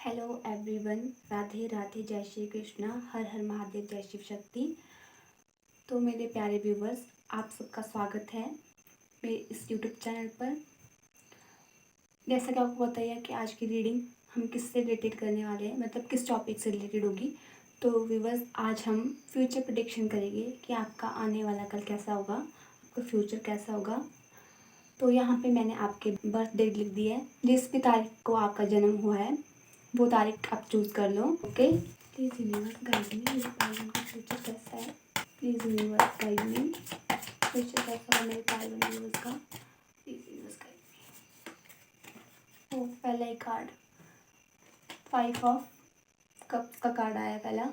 Hello everyone. Radhe Radhe, जय श्री कृष्णा, हर हर महादेव, जय शिव शक्ति। तो मेरे प्यारे व्यूवर्स, आप सबका स्वागत है मेरे इस यूट्यूब चैनल पर। जैसा कि आपको पता ही है कि आज की रीडिंग हम किससे रिलेटेड करने वाले हैं, मतलब किस टॉपिक से रिलेटेड होगी। तो व्यूवर्स, आज हम फ्यूचर प्रेडिक्शन करेंगे कि आपका आने वाला कल कैसा होगा, आपका फ्यूचर कैसा होगा। तो यहाँ पे मैंने आपके बर्थ डेट लिख दी है, जिस भी तारीख को आपका जन्म हुआ है वो तारीख आप चूज़ कर लो। Okay, please universe guide me, मेरे भाई बहन का फ्यूचर कैसा है। Please universe guide me, future कैसा है मेरे भाई बहन व्यूवर्स का। Please universe guide me. Oh, पहला ही कार्ड 5 ऑफ कप्स का कार्ड आया पहला।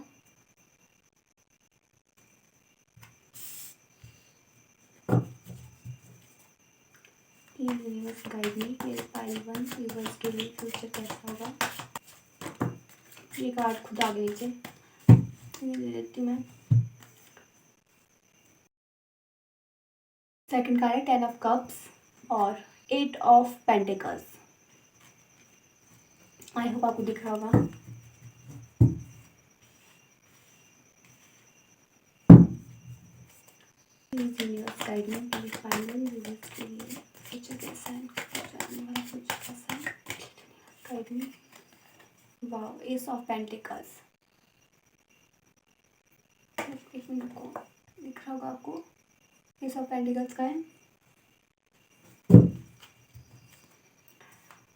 प्लीज़ यूनिवर्स गाइड मी, मेरे भाई बहन व्यूवर्स के लिए फ्यूचर कैसा होगा। ये कार्ड खुद आगे नीचे ले लेती हूँ मैं। सेकंड कार्ड है 10 ऑफ कप्स और 8 ऑफ पेंटिकल्स। आई होप आपको दिख रहा होगा। प्लीज़ यूनिवर्स गाइड मी, मेरे फाइनल यूनिवर्स के लिए फ्यूचर कैसा है, जानने वाला फ्यूचर कैसा है। Guide me. Wow, S of pentacles. एक मिनट को दिख रहा होगा आपको, एस ऑफ पेंटिकल्स का है।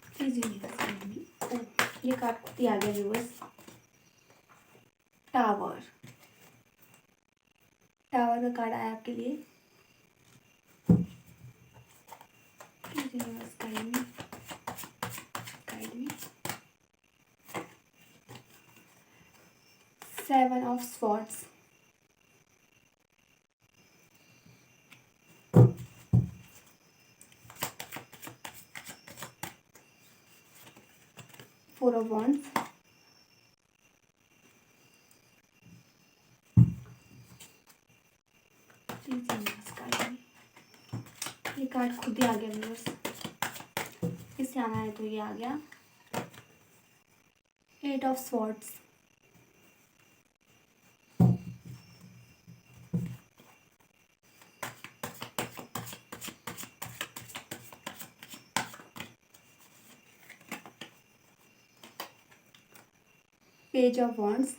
Please universe guide me. Oh, ये कार्ड खुद ही आ गया व्यूवर्स। टावर, टावर का कार्ड आया आपके लिए। Please universe guide me, guide me. 7 of swords. Four of wands। Please universe guide me. ये कार्ड खुद ही आ गया व्यूवर्स, इससे आना है तो ये आ गया। 8 of swords. Page of wands।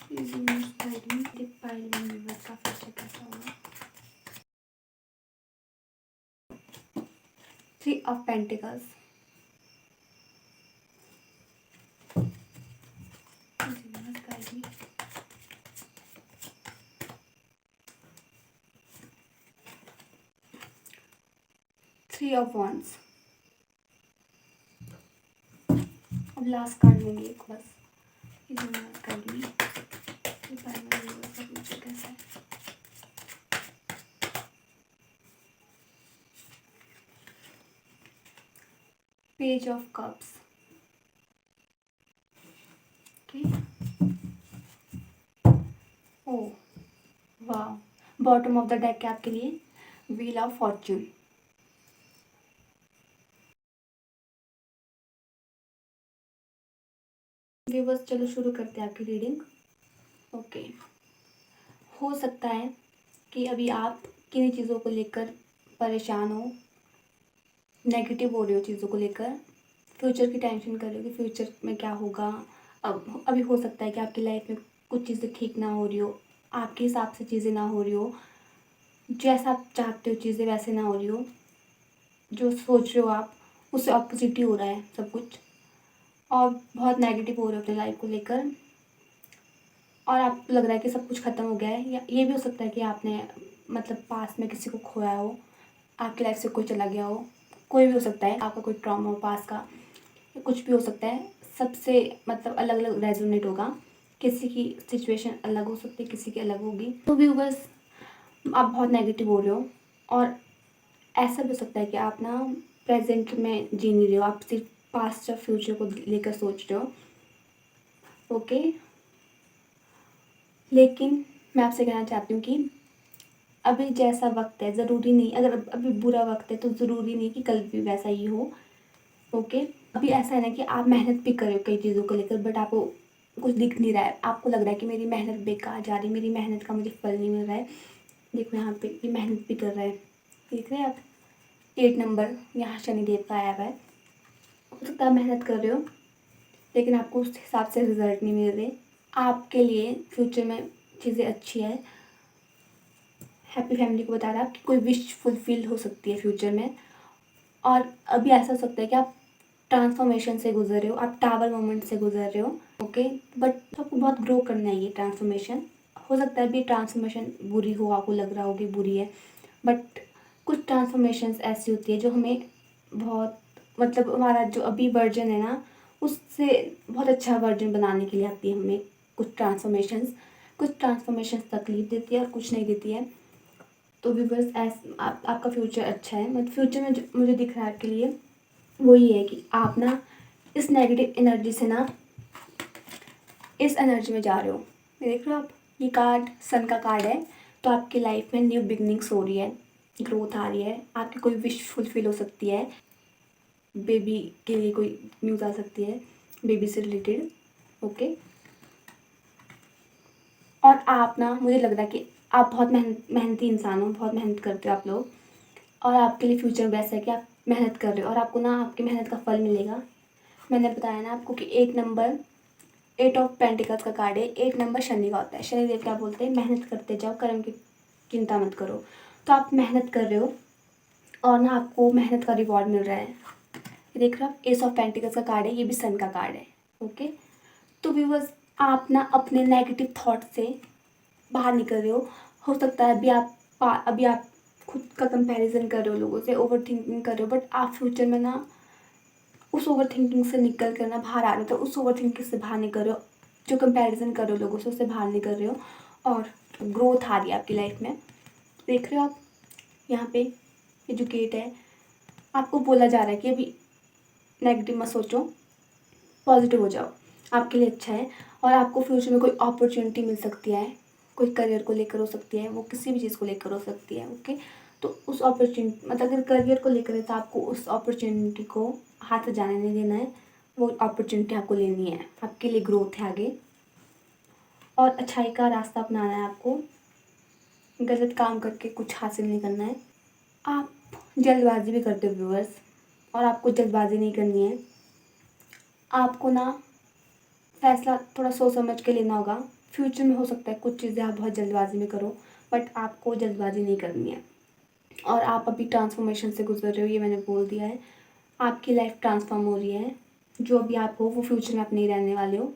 Please universe guide me, मेरे पाइल में व्यूवर्स का फ्यूचर कैसा होगा। 3 of pentacles. Please universe guide me. 3 of wands। अब लास्ट कार्ड लेंगे एक बस। प्लीज़ यूनिवर्स गाइड मी, मेरे पाइल में व्यूवर्स का फ्यूचर कैसा है। Page of cups. ओके। ओ वाह, बॉटम ऑफ द डेक है आपके लिए व्हील ऑफ फॉर्च्यून। व्यूवर्स, चलो शुरू करते हैं आपकी रीडिंग। ओके, हो सकता है कि अभी आप किन्हीं चीज़ों को लेकर परेशान हो, नेगेटिव हो रहे हो चीज़ों को लेकर, फ्यूचर की टेंशन कर रहे हो कि फ्यूचर में क्या होगा। अब अभी हो सकता है कि आपकी लाइफ में कुछ चीज़ें ठीक ना हो रही हो, आपके हिसाब से चीज़ें ना हो रही हो, जैसा आप चाहते हो चीज़ें वैसे ना हो रही हो, जो सोच रहे हो आप उससे ऑपोजिट ही हो रहा है सब कुछ, और बहुत नेगेटिव हो रहे हो अपनी लाइफ को लेकर, और आपको लग रहा है कि सब कुछ ख़त्म हो गया है। या ये भी हो सकता है कि आपने मतलब पास में किसी को खोया हो, आपकी लाइफ से कोई चला गया हो, कोई भी हो सकता है, आपका कोई ट्रॉमा हो पास का, या कुछ भी हो सकता है। सबसे मतलब अलग अलग रेजोनेट होगा, किसी की सिचुएशन अलग हो सकती है, किसी की अलग होगी। तो भी बस आप बहुत नेगेटिव हो रहे हो, और ऐसा भी हो सकता है कि आप ना प्रेजेंट में जी नहीं रहे हो, आप सिर्फ पास्ट या फ्यूचर को लेकर सोच रहे हो। ओके, लेकिन मैं आपसे कहना चाहती हूँ कि अभी जैसा वक्त है ज़रूरी नहीं, अगर अभी बुरा वक्त है तो ज़रूरी नहीं कि कल भी वैसा ही हो। ओके, अभी ऐसा है ना कि आप मेहनत भी कर रहे हो कई चीज़ों को लेकर, बट आपको कुछ दिख नहीं रहा है, आपको लग रहा है कि मेरी मेहनत बेकार जा रही, मेरी मेहनत का मुझे फल नहीं मिल रहा है। देखो यहाँ पे ये मेहनत भी कर रहा है, देख रहे हैं आप, 8 नंबर यहाँ शनिदेव का आया हुआ है। हो सकता है मेहनत कर रहे हो लेकिन आपको उस हिसाब से रिजल्ट नहीं मिल रहे। आपके लिए फ्यूचर में चीज़ें अच्छी है। हैप्पी फैमिली को बता रहा है कि कोई विश फुलफिल हो सकती है फ्यूचर में। और अभी ऐसा हो सकता है कि आप ट्रांसफॉर्मेशन से गुजर रहे हो, आप टावर मोमेंट से गुजर रहे हो। ओके, बट आपको बहुत ग्रो करना है ये ट्रांसफॉर्मेशन। हो सकता है अभी ट्रांसफॉर्मेशन बुरी हो, आपको लग रहा हो कि बुरी है, बट कुछ ट्रांसफॉर्मेशंस ऐसी होती है जो हमें बहुत मतलब हमारा जो अभी वर्जन है ना उससे बहुत अच्छा वर्जन बनाने के लिए आती है हमें कुछ ट्रांसफॉर्मेशंस तकलीफ देती है और कुछ नहीं देती है। तो भी बस आपका फ्यूचर अच्छा है, मतलब फ्यूचर में मुझे दिख रहा है आपके लिए वो ये है कि आप ना इस नेगेटिव एनर्जी से ना इस एनर्जी में जा रहे हो। ये देख रहे हो आप, ये कार्ड सन का कार्ड है। तो आपकी लाइफ में न्यू बिगनिंग्स हो रही है, ग्रोथ आ रही है, आपकी कोई विश फुलफिल हो सकती है, बेबी के लिए कोई न्यूज़ आ सकती है बेबी से रिलेटेड। ओके, और आप ना मुझे लग रहा है कि आप बहुत मेहनती इंसान हो, बहुत मेहनत करते हो आप लोग, और आपके लिए फ्यूचर वैसा है कि आप मेहनत कर रहे हो और आपको ना आपकी मेहनत का फल मिलेगा। मैंने बताया ना आपको कि 8 नंबर 8 ऑफ पेंटिकल्स का कार्ड है। 8 नंबर शनि का होता है। शनिदेव क्या बोलते हैं, मेहनत करते जाओ, कर्म की चिंता मत करो। तो आप मेहनत कर रहे हो और ना आपको मेहनत का रिवॉर्ड मिल रहा है। ये देख रहे हो आप, 8 ऑफ पेंटिकल्स का कार्ड है, ये भी सन का कार्ड है। ओके, तो व्यूअर्स आप ना अपने नेगेटिव थॉट से बाहर निकल रहे हो सकता है अभी आप खुद का कंपैरिजन कर रहे हो लोगों से, ओवर थिंकिंग कर रहे हो, बट आप फ्यूचर में ना उस ओवर थिंकिंग से निकल कर ना बाहर आ रहे हो। तो उस ओवर थिंकिंग से बाहर निकल रहे हो, जो कंपैरिजन कर रहे हो लोगों से उससे बाहर निकल रहे हो और ग्रोथ आ रही है आपकी लाइफ में। देख रहे हो आप यहाँ पे ये जो गेट है, आपको बोला जा रहा है कि अभी नेगेटिव मत सोचो, पॉजिटिव हो जाओ, आपके लिए अच्छा है। और आपको फ्यूचर में कोई अपॉर्चुनिटी मिल सकती है, कोई करियर को लेकर हो सकती है, वो किसी भी चीज़ को लेकर हो सकती है। ओके, तो उस अपॉर्चुनिटी मतलब अगर करियर को लेकर है तो आपको उस अपॉर्चुनिटी को हाथ से जाने नहीं देना है, वो अपॉर्चुनिटी आपको लेनी है, आपके लिए ग्रोथ है आगे। और अच्छाई का रास्ता अपनाना है आपको, गलत काम करके कुछ हासिल नहीं करना है। आप जल्दबाजी भी करते हो व्यूअर्स, और आपको जल्दबाजी नहीं करनी है। आपको ना फैसला थोड़ा सोच समझ के लेना होगा। फ्यूचर में हो सकता है कुछ चीज़ें आप बहुत जल्दबाजी में करो, बट आपको जल्दबाजी नहीं करनी है। और आप अभी ट्रांसफॉर्मेशन से गुजर रहे हो, ये मैंने बोल दिया है। आपकी लाइफ ट्रांसफॉर्म हो रही है, जो अभी आप हो वो फ्यूचर में आप नहीं रहने वाले हो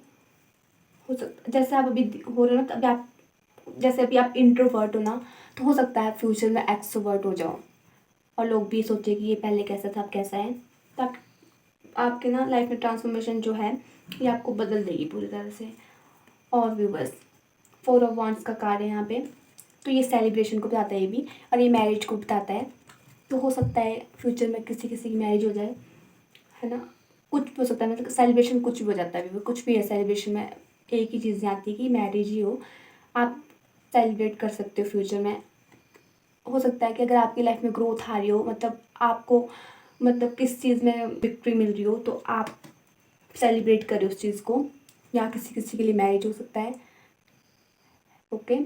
सकता जैसे आप अभी हो रहे हो ना, तो अभी आप जैसे अभी आप इंट्रोवर्ट हो ना, तो हो सकता है फ्यूचर में एक्सट्रोवर्ट हो जाओ और लोग भी सोचे कि ये पहले कैसा था अब कैसा है। तो आपके ना लाइफ में ट्रांसफॉर्मेशन जो है ये आपको बदल देगी पूरी तरह से। और भी बस 4 ऑफ वांड्स का कार्ड है यहाँ पे, तो ये सेलिब्रेशन को बताता है ये भी, और ये मैरिज को बताता है। तो हो सकता है फ्यूचर में किसी किसी की मैरिज हो जाए, है ना, कुछ भी हो सकता है, मतलब सेलिब्रेशन कुछ भी हो जाता है, कुछ भी है सेलिब्रेशन में, एक ही चीज़ नहीं आती कि मैरिज ही हो, आप सेलिब्रेट कर सकते हो फ्यूचर में। हो सकता है कि अगर आपकी लाइफ में ग्रोथ आ रही हो, मतलब आपको मतलब किस चीज़ में विक्ट्री मिल रही हो, तो आप सेलिब्रेट करें उस चीज़ को, या किसी किसी के लिए मैरिज हो सकता है। ओके,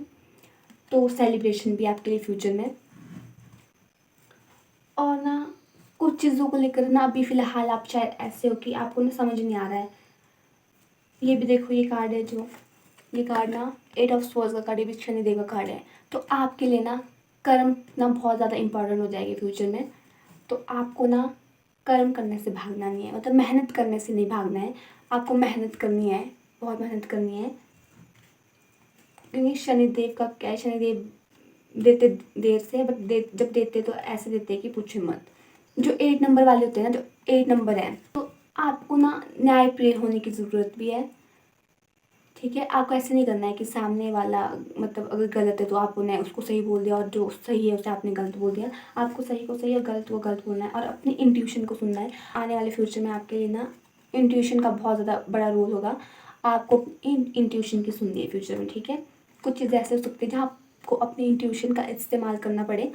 तो सेलिब्रेशन भी आपके लिए फ्यूचर में। और ना कुछ चीज़ों को लेकर ना अभी फ़िलहाल आप शायद ऐसे हो कि आपको ना समझ नहीं आ रहा है। ये भी देखो, ये कार्ड है जो, ये कार्ड ना 8 ऑफ स्वॉर्ड्स का कार्ड है, भी शनिदेव का कार्ड है। तो आपके लिए ना कर्म ना बहुत ज़्यादा इंपॉर्टेंट हो जाएगी फ्यूचर में। तो आपको ना कर्म करने से भागना नहीं है, मतलब मेहनत करने से नहीं भागना है, आपको मेहनत करनी है, बहुत मेहनत करनी है। क्योंकि शनिदेव का क्या है, शनिदेव देते देर से, बट जब देते तो ऐसे देते कि पूछे मत। जो 8 नंबर वाले होते हैं ना, जो 8 नंबर है, तो आपको ना न्यायप्रिय होने की ज़रूरत भी है। ठीक है, आपको ऐसे नहीं करना है कि सामने वाला मतलब अगर गलत है तो आपने उसको सही बोल दिया, और जो सही है उसे आपने गलत बोल दिया। आपको सही को सही और गलत को गलत बोलना है, और अपनी इंट्यूशन को सुनना है। आने वाले फ्यूचर में आपके लिए ना इंट्यूशन का बहुत ज़्यादा बड़ा रोल होगा, आपको इन इंट्यूशन की सुननी है फ्यूचर में। ठीक है, कुछ चीज़ें ऐसे हो सकती है जहाँ आपको अपनी इंट्यूशन का इस्तेमाल करना पड़े।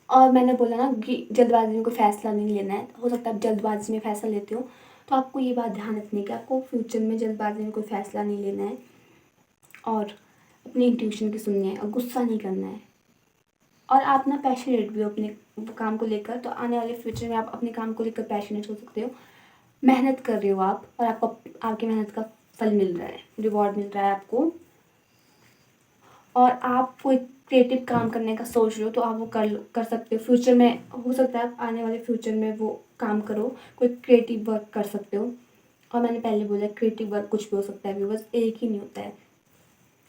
और मैंने बोला ना कि जल्दबाजी में कोई फ़ैसला नहीं लेना है। हो सकता है आप जल्दबाजी में फ़ैसला लेते हो, तो आपको ये बात ध्यान रखनी है कि आपको फ्यूचर में जल्दबाजी में कोई फ़ैसला नहीं लेना है और अपनी इंट्यूशन की सुननी है और गुस्सा नहीं करना है। और आप ना पैशनेट भी हो अपने काम को लेकर, तो आने वाले फ्यूचर में आप अपने काम को लेकर पैशनेट हो सकते हो। मेहनत कर रहे हो आप और आपको आपकी मेहनत का फल मिल रहा है, रिवॉर्ड मिल रहा है आपको। और आप कोई क्रिएटिव काम करने का सोच रहे हो तो आप वो कर सकते हो। फ्यूचर में हो सकता है आप आने वाले फ्यूचर में वो काम करो, कोई क्रिएटिव वर्क कर सकते हो। और मैंने पहले बोला क्रिएटिव वर्क कुछ भी हो सकता है, बस एक ही नहीं होता है।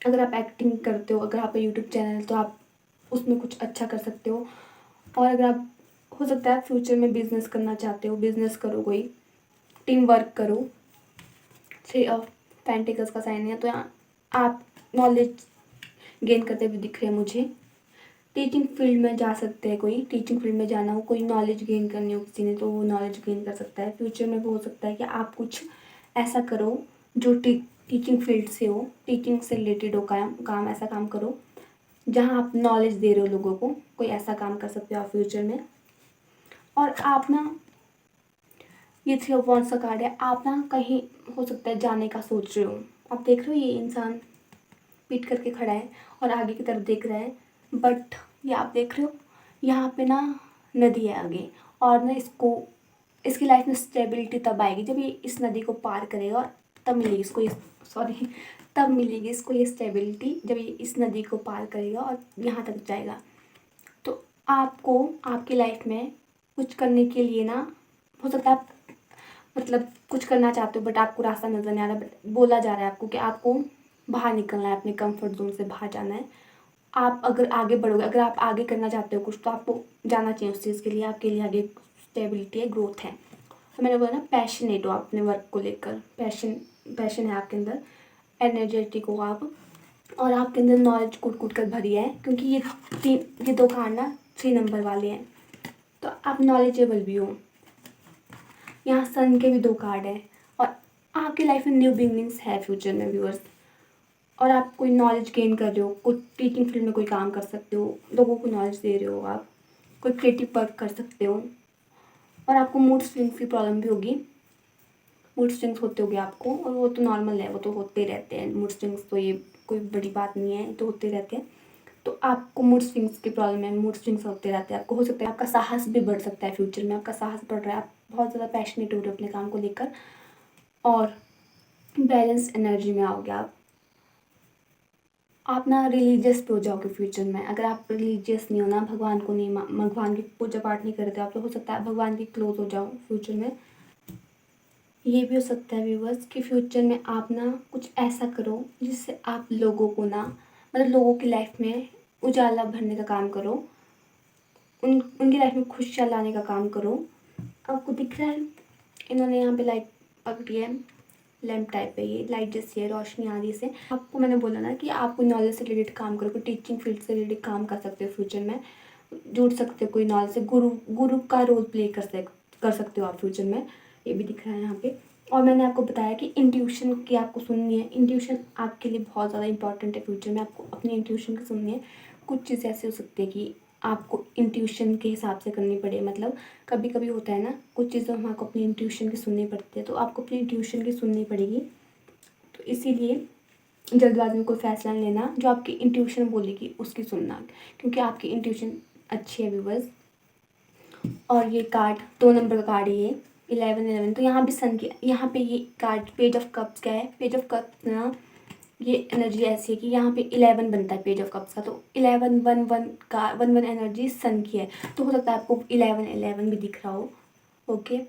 अगर आप एक्टिंग करते हो, अगर आप यूट्यूब चैनल, तो आप उसमें कुछ अच्छा कर सकते हो। और अगर आप हो सकता है फ्यूचर में बिजनेस करना चाहते हो, बिजनेस करो, कोई टीम वर्क करो। 3 ऑफ पेंटिकल्स का साइन है, तो यहाँ आप नॉलेज गेन करते हुए दिख रहे हैं मुझे। टीचिंग फील्ड में जा सकते हैं, कोई टीचिंग फील्ड में जाना हो, कोई नॉलेज गेन करनी हो किसी ने, तो वो नॉलेज गेन कर सकता है। फ्यूचर में वो हो सकता है कि आप कुछ ऐसा करो जो टीचिंग फील्ड से हो, टीचिंग से रिलेटेड हो काम ऐसा काम करो जहाँ आप नॉलेज दे रहे हो लोगों को। कोई ऐसा काम कर सकते हो आप फ्यूचर में। और आप ना ये 3 ऑफ वॉन्ड्स का कार्ड है, आप ना कहीं हो सकता है जाने का सोच रहे हो। आप देख रहे हो ये इंसान पीट करके खड़ा है और आगे की तरफ देख रहा है, बट ये आप देख रहे हो यहाँ पे ना नदी है आगे, और ना इसकी लाइफ में स्टेबिलिटी तब आएगी जब ये इस नदी को पार करेगा, और तब मिलेगी इसको ये सॉरी तब मिलेगी इसको ये स्टेबिलिटी जब ये इस नदी को पार करेगा और यहाँ तक जाएगा। तो आपको आपकी लाइफ में कुछ करने के लिए ना, हो सकता है आप मतलब कुछ करना चाहते हो बट आपको रास्ता नज़र नहीं आ रहा, बट बोला जा रहा है आपको कि आपको बाहर निकलना है, अपने कंफर्ट जोन से बाहर जाना है। आप अगर आगे बढ़ोगे, अगर आप आगे करना चाहते हो कुछ, तो आपको जाना चाहिए उस चीज़ के लिए। आपके लिए आगे स्टेबिलिटी है, ग्रोथ है। तो मैंने बोला ना पैशनेट हो अपने वर्क को लेकर, पैशन है आपके अंदर, एनर्जेटिक हो आप, और आपके अंदर नॉलेज कूट कूट कर भरी है, क्योंकि ये 2 कार्ड ना 3 नंबर वाले हैं, तो आप नॉलेजेबल भी हो। यहाँ सन के भी 2 कार्ड हैं, और आपकी लाइफ में न्यू बिगनिंग्स है फ्यूचर में व्यूअर्स। और आप कोई नॉलेज गेन कर रहे हो, कोई टीचिंग फील्ड में कोई काम कर सकते हो, लोगों को नॉलेज दे रहे हो, आप कोई क्रिएटिव वर्क कर सकते हो। और आपको मूड स्विंग्स की प्रॉब्लम भी होगी, मूड स्विंग्स होते होंगे आपको, और वो तो नॉर्मल है, वो तो होते रहते हैं मूड स्विंग्स, तो ये कोई बड़ी बात नहीं है, तो होते रहते हैं। तो आपको मूड स्विंग्स की प्रॉब्लम है, मूड स्विंग्स होते रहते हैं। आपको हो सकता है आपका साहस भी बढ़ सकता है फ्यूचर में, आपका साहस बढ़ रहा है, आप बहुत ज़्यादा पैशनेट हो रहे हो अपने काम को लेकर, और बैलेंस एनर्जी में आओगे आप ना रिलीजियस पे हो जाओगे फ्यूचर में। अगर आप रिलीजियस नहीं हो ना, भगवान को नहीं भगवान की पूजा पाठ नहीं करते आप, तो हो सकता है भगवान के क्लोज हो जाओ फ्यूचर में। ये भी हो सकता है व्यूवर्स कि फ्यूचर में आप ना कुछ ऐसा करो जिससे आप लोगों को ना, मतलब लोगों की लाइफ में उजाला भरने का काम करो, उनकी लाइफ में खुशियाँ लाने का काम करो। आपको दिख रहा है इन्होंने यहाँ पे लाइट पकड़ी है, लैम्प टाइप है, ये लाइट जैसी है, रोशनी आ रही है इससे। आपको मैंने बोला ना कि आप कोई नॉलेज से रिलेटेड काम करो, कोई टीचिंग फील्ड से रिलेटेड काम कर सकते हो फ्यूचर में, जुड़ सकते हो कोई नॉलेज से, गुरु का रोल प्ले कर सकते हो आप फ्यूचर में। ये भी दिख रहा है यहाँ पे। और मैंने आपको बताया कि इंट्यूशन की आपको सुननी है, इंट्यूशन आपके लिए बहुत ज़्यादा इंपॉर्टेंट है फ्यूचर में, आपको अपनी इंट्यूशन की सुननी है। कुछ चीज़ ऐसी हो सकती है कि आपको इंट्यूशन के हिसाब से करनी पड़े, मतलब कभी कभी होता है ना कुछ चीज़ें हमको अपनी इंट्यूशन की सुननी पड़ती है, तो आपको अपनी इंट्यूशन की सुननी पड़ेगी। तो इसीलिए जल्दबाजी में कोई फैसला नहीं लेना, जो आपकी इंट्यूशन बोलेगी उसकी सुनना, क्योंकि आपकी इंट्यूशन अच्छी है व्यूवर्स। और ये कार्ड 2 नंबर का कार्ड है, ये 11 तो यहाँ भी सन की, यहाँ पे ये कार्ड पेज ऑफ कप्स का है। पेज ऑफ कप्स ना, ये एनर्जी ऐसी है कि यहाँ पे 11 बनता है पेज ऑफ कप्स का, तो 11 1 का 1 एनर्जी सन की है, तो हो सकता है आपको 11 भी दिख रहा हो। ओके,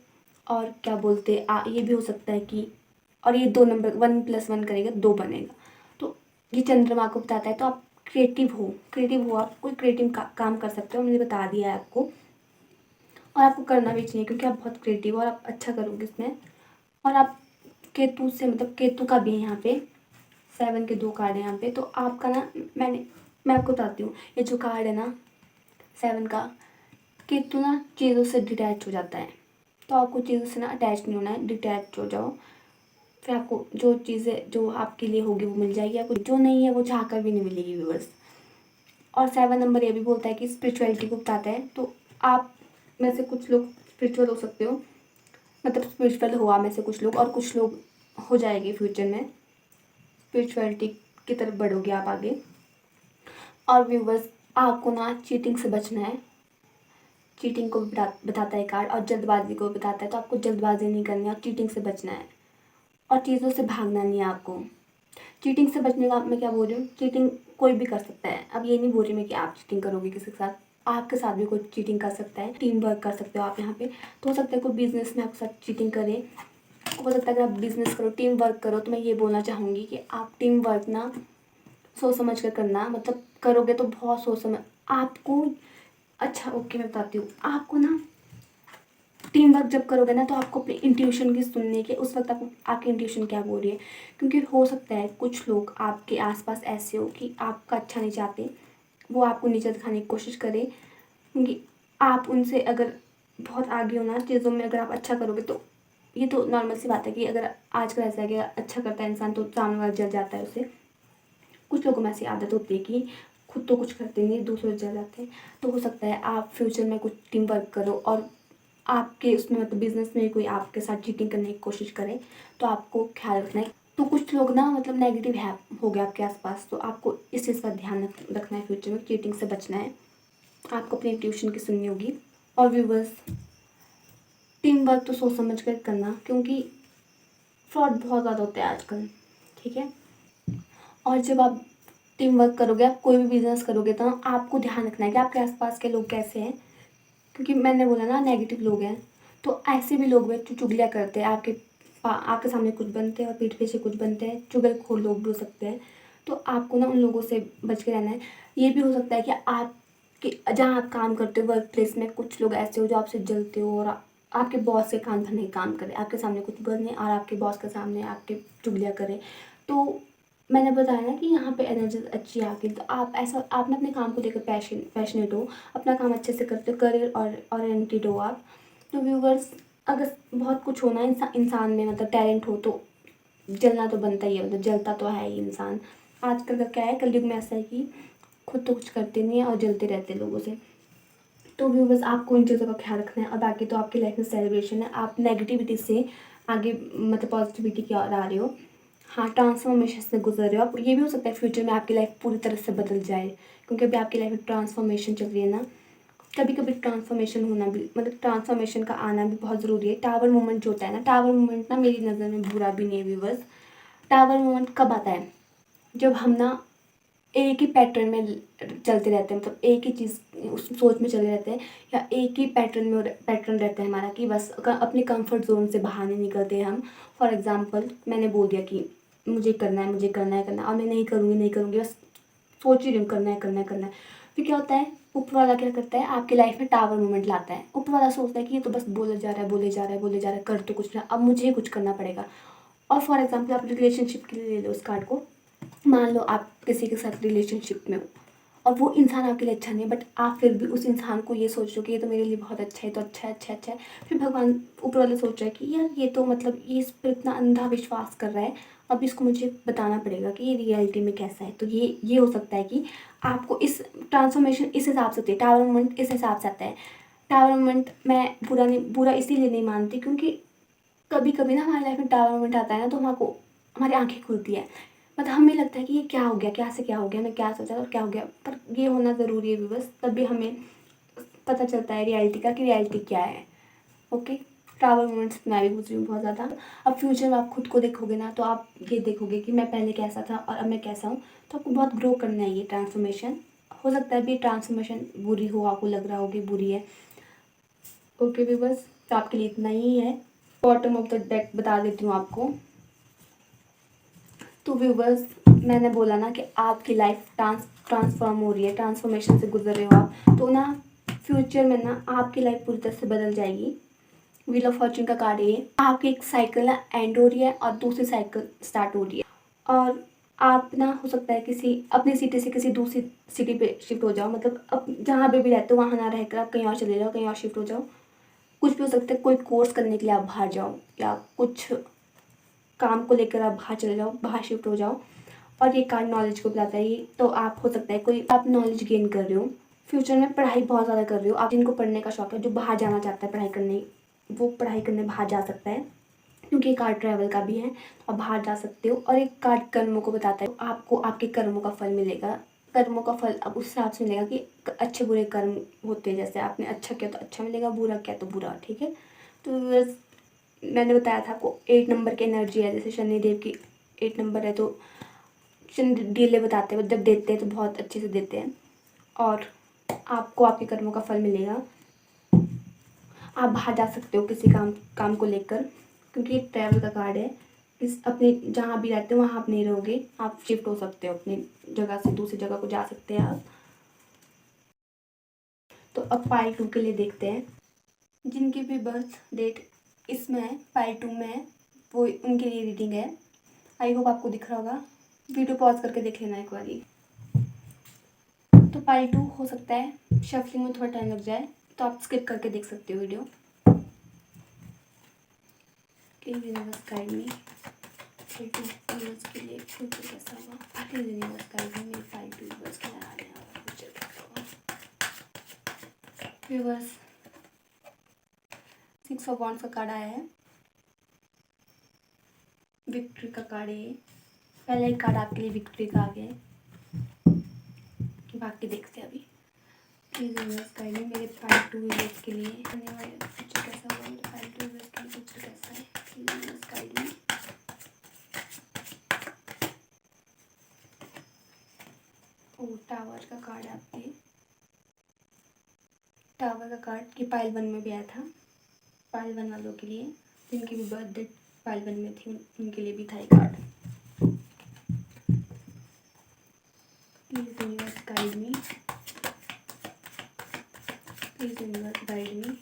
और क्या बोलते ये भी हो सकता है कि, और ये 2 नंबर 1 + 1 करेगा 2 बनेगा, तो ये चंद्रमा को बताता है। तो आप क्रिएटिव हो, आप कोई क्रिएटिव काम कर सकते हो, मैंने बता दिया है आपको, और आपको करना भी चाहिए क्योंकि आप बहुत क्रिएटिव हो और आप अच्छा करोगे इसमें। और आप केतु से, मतलब केतु का भी है यहाँ पे, 7 के 2 कार्ड है यहाँ पे, तो आपका ना मैं आपको बताती हूँ, ये जो कार्ड है ना 7 का, केतु ना चीज़ों से डिटैच हो जाता है, तो आपको चीज़ों से ना अटैच नहीं होना है, डिटैच हो जाओ, फिर आपको जो चीज़ें जो आपके लिए होगी वो मिल जाएगी, आपको जो नहीं है वो चाह कर भी नहीं मिलेगी व्यूअर्स। और 7 नंबर ये भी बोलता है कि स्पिरिचुअलिटी को बताता है। तो आप में से कुछ लोग स्पिरिचुअल हो सकते हो, मतलब स्पिरिचुअल हो आप में से कुछ लोग, और कुछ लोग हो जाएंगे फ्यूचर में, स्पिरिचुअलिटी की तरफ बढ़ोगे आप आगे। और व्यूवर्स, आपको ना चीटिंग से बचना है। चीटिंग को भी बताता है कार्ड, और जल्दबाजी को भी बताता है। तो आपको जल्दबाजी नहीं करनी है और चीटिंग से बचना है, और चीज़ों से भागना नहीं है आपको। चीटिंग से बचने का मैं क्या बोल रही हूँ, चीटिंग कोई भी कर सकता है। अब ये नहीं बोल रही मैं कि आप चीटिंग करोगे किसी के साथ, आपके साथ भी कोई चीटिंग कर सकता है। टीम वर्क कर सकते हो आप यहाँ पे। तो हो सकता है कोई बिजनेस में आपके साथ चीटिंग करे, हो सकता है अगर आप बिजनेस करो, टीम वर्क करो, तो मैं ये बोलना चाहूँगी कि आप टीम वर्क ना सोच समझ कर करना, मतलब करोगे तो बहुत सोच समझ आपको। अच्छा ओके, मैं बताती हूँ आपको ना। टीम वर्क जब करोगे ना तो आपको अपनी इंट्यूशन की सुनने के, उस वक्त आपको आपकी इंट्यूशन क्या बोल रही है। क्योंकि हो सकता है कुछ लोग आपके आसपास ऐसे हो कि आपका अच्छा नहीं चाहते, वो आपको नीचे दिखाने की कोशिश करें। क्योंकि आप उनसे अगर बहुत आगे हो ना चीज़ों में, अगर आप अच्छा करोगे तो ये तो नॉर्मल सी बात है कि अगर आजकल ऐसा है कि अच्छा करता है इंसान तो सामने वाला जल जाता है उससे। कुछ लोगों में ऐसी आदत होती है कि खुद तो कुछ करते नहीं, दूसरे जल जाते हैं। तो हो सकता है आप फ्यूचर में कुछ टीम वर्क करो, और आपके उसमें मतलब बिजनेस में कोई आपके साथ चीटिंग करने की कोशिश करे, तो आपको ख्याल रखना है। तो कुछ लोग ना मतलब नेगेटिव है हो गया आपके आसपास, तो आपको इस चीज़ का ध्यान रखना है। फ्यूचर में चीटिंग से बचना है, आपको अपनी ट्यूशन की सुननी होगी। और व्यूवर्स, टीम वर्क तो सोच समझ कर करना, क्योंकि फ्रॉड बहुत ज़्यादा होता है आजकल, ठीक है। और जब आप टीम वर्क करोगे, आप कोई भी बिजनेस करोगे, तो आपको ध्यान रखना है कि आपके आसपास के लोग कैसे हैं। क्योंकि मैंने बोला ना नेगेटिव लोग हैं, तो ऐसे भी लोग हैं जो चुगलियाँ करते हैं आपके आपके सामने कुछ बनते हैं और पीठ पीछे कुछ बनते हैं, चुगलखोर लोग भी हो सकते हैं। तो आपको ना उन लोगों से बच के रहना है। ये भी हो सकता है कि आपके जहाँ आप काम करते हो वर्क प्लेस में कुछ लोग ऐसे हो जो आपसे जलते हो, और आपके बॉस के कान भरने का काम करे, आपके सामने कुछ बने और आपके बॉस के सामने आपके चुगलियाँ करे। तो मैंने बताया ना कि यहाँ पे एनर्जी अच्छी आ गई। तो आप ऐसा, आप ना अपने काम को लेकर पैशनेट हो, अपना काम अच्छे से करते हो, करियर और ओरिएंटेड हो आप। तो व्यूवर्स, अगर बहुत कुछ होना इंसान में मतलब टैलेंट हो, तो जलना तो बनता ही है, मतलब जलता तो है ही इंसान। आजकल का क्या है, कलयुग में ऐसा है कि खुद तो कुछ करते नहीं है और जलते रहते हैं लोगों से। तो व्यूवर्स, आपको इन चीज़ों का ख्याल रखना है। और बाकी तो आपकी लाइफ में सेलिब्रेशन है, आप नेगेटिविटी से आगे मतलब पॉजिटिविटी की ओर आ रहे हो। हाँ, ट्रांसफॉर्मेशन से गुजर रहे हो आप। ये भी हो सकता है फ्यूचर में आपकी लाइफ पूरी तरह से बदल जाए, क्योंकि अभी आपकी लाइफ में ट्रांसफॉर्मेशन चल रही है ना। कभी कभी ट्रांसफॉर्मेशन होना भी, मतलब ट्रांसफॉर्मेशन का आना भी बहुत ज़रूरी है। टावर मूवमेंट जो होता है ना, टावर मूवमेंट ना मेरी नज़र में बुरा भी नहीं है व्यूवर्स। टावर मूवमेंट कब आता है, जब हम ना एक ही पैटर्न में चलते रहते हैं, मतलब एक ही चीज़ उस सोच में चले रहते हैं, या एक ही पैटर्न रहता है हमारा कि बस अपने कंफर्ट जोन से बाहर नहीं निकलते हम। फॉर एग्जांपल, मैंने बोल दिया कि मुझे करना है, मुझे करना है, करना है, और मैं नहीं करूँगी, नहीं करूँगी, बस सोच ही रही हूँ करना है, करना है, करना है। फिर क्या होता है, ऊपर वाला क्या करता है, आपकी लाइफ में टावर मूवमेंट लाता है। ऊपर वाला सोचता है कि ये तो बस बोले जा रहा है, बोले जा रहा है, बोले जा रहा है, कर तो कुछ ना, अब मुझे ही कुछ करना पड़ेगा। और फॉर एग्जाम्पल, आप रिलेशनशिप के लिए ले लो उस कार्ड को। मान लो आप किसी के साथ रिलेशनशिप में हो, और वो इंसान आपके लिए अच्छा नहीं है, बट आप फिर भी उस इंसान को ये सोच रहे हो कि ये तो मेरे लिए बहुत अच्छा है, तो अच्छा है, अच्छा है, अच्छा है। फिर भगवान ऊपर वाले सोच रहा है कि यार ये तो मतलब ये इस पर इतना अंधा विश्वास कर रहा है, अब इसको मुझे बताना पड़ेगा कि ये रियलिटी में कैसा है। तो ये हो सकता है कि आपको इस ट्रांसफॉर्मेशन इस हिसाब से होती है, टावर मोमेंट इस हिसाब से आता है। टावर मोमेंट मैं बुरा इसीलिए नहीं मानती, क्योंकि कभी कभी ना हमारी लाइफ में टावर मोमेंट आता है ना, तो हमको हमारी आंखें खुलती है। मतलब हमें लगता है कि ये क्या हो गया, क्या से क्या हो गया, मैं क्या सोचा था और क्या हो गया। पर ये होना ज़रूरी है भी, बस तभी हमें पता चलता है रियलिटी का कि रियलिटी क्या है। ओके, ट्रैवल मोमेंट्स मैं भी गुजरी हूँ बहुत ज़्यादा। अब फ्यूचर में आप खुद को देखोगे ना, तो आप ये देखोगे कि मैं पहले कैसा था और अब मैं कैसा हूँ। तो आपको बहुत ग्रो करना है ये ट्रांसफॉर्मेशन। हो सकता है अभी ट्रांसफॉर्मेशन बुरी हो, आपको लग रहा हो कि बुरी है। ओके भी बस, तो आपके लिए इतना ही है। बॉटम ऑफ द डेक बता देती हूँ आपको। तो व्यूवर्स, मैंने बोला ना कि आपकी लाइफ ट्रांसफॉर्म हो रही है, ट्रांसफॉर्मेशन से गुजर रहे हो आप, तो ना फ्यूचर में ना आपकी लाइफ पूरी तरह से बदल जाएगी। व्हील ऑफ फॉर्चून का कार्ड है। आपकी एक साइकिल ना एंड हो रही है और दूसरी साइकिल स्टार्ट हो रही है, और आप ना हो सकता है किसी अपनी सिटी से किसी दूसरी सिटी पे शिफ्ट हो जाओ। मतलब अब जहाँ पे भी रहते हो वहाँ ना रहकर आप कहीं और चले जाओ, कहीं और शिफ्ट हो जाओ। कुछ भी हो सकता है, कोई कोर्स करने के लिए आप बाहर जाओ, या कुछ काम को लेकर आप बाहर चले जाओ, बाहर शिफ्ट हो जाओ। और ये कार्ड नॉलेज को बताता है। ये तो आप हो सकता है कोई आप नॉलेज गेन कर रहे हो, फ्यूचर में पढ़ाई बहुत ज़्यादा कर रहे हो आप, जिनको पढ़ने का शौक है, जो बाहर जाना चाहता है पढ़ाई करने, वो पढ़ाई करने बाहर जा सकता है, क्योंकि ये कार्ड ट्रैवल का भी है। आप बाहर जा सकते हो। और एक कार्ड कर्मों को बताता है, आपको आपके कर्मों का फल मिलेगा। कर्मों का फल अब उस हिसाब से मिलेगा कि अच्छे बुरे कर्म होते हैं, जैसे आपने अच्छा किया तो अच्छा मिलेगा, बुरा किया तो बुरा, ठीक है। तो बस मैंने बताया था आपको 8 नंबर की एनर्जी है, जैसे शनिदेव की 8 नंबर है, तो शनि डीले बताते हैं, जब देते हैं तो बहुत अच्छे से देते हैं और आपको आपके कर्मों का फल मिलेगा। आप बाहर जा सकते हो किसी काम को लेकर, क्योंकि ये ट्रैवल का कार्ड है। इस अपने जहाँ भी रहते हो वहाँ आप नहीं रहोगे, आप शिफ्ट हो सकते हो, अपनी जगह से दूसरी जगह को जा सकते हैं आप। तो अब पार्ट 2 के लिए देखते हैं। जिनकी भी बर्थ डेट इसमें है, पार्ट 2 में है, वो उनके लिए रीडिंग है। आई होप आपको दिख रहा होगा। वीडियो पॉज करके देख लेना एक बारी। तो पार्ट 2 हो सकता है शफलिंग में थोड़ा टाइम लग जाए, तो आप स्किप करके देख सकते हो वीडियो। यूनिवर्स गाइड मी यूनिवर्स के लिए फ्यूचर कैसा होगा। यूनिवर्स गाइड मी मेरे पार्ट 2 यूनिवर्स के लिए आने वाला फ्यूचर कैसा होगा। व्यूवर्स 6 ऑफ वॉन्ड्स का कार्ड आया है, विक्ट्री का कार्ड है ये। पहला एक कार्ड आपके लिए विक्ट्री का आ गया है, बाकी देखते हैं अभी। प्लीज यूनिवर्स गाइड मी मेरे पार्ट 2 यूनिवर्स के लिए आने वाले फ्यूचर कैसा होगा। मेरे पार्ट 2 यूनिवर्स के लिए फ्यूचर कैसा है। Please universe guide me. ओ टावर का कार्ड है आपके, टावर का कार्ड की पाइल 1 में भी आया था। पाइल 1 वालों के लिए, जिनकी भी बर्थ डेट पाइल 1 में थी, उनके लिए भी था ये card. Please universe guide me, please universe guide me.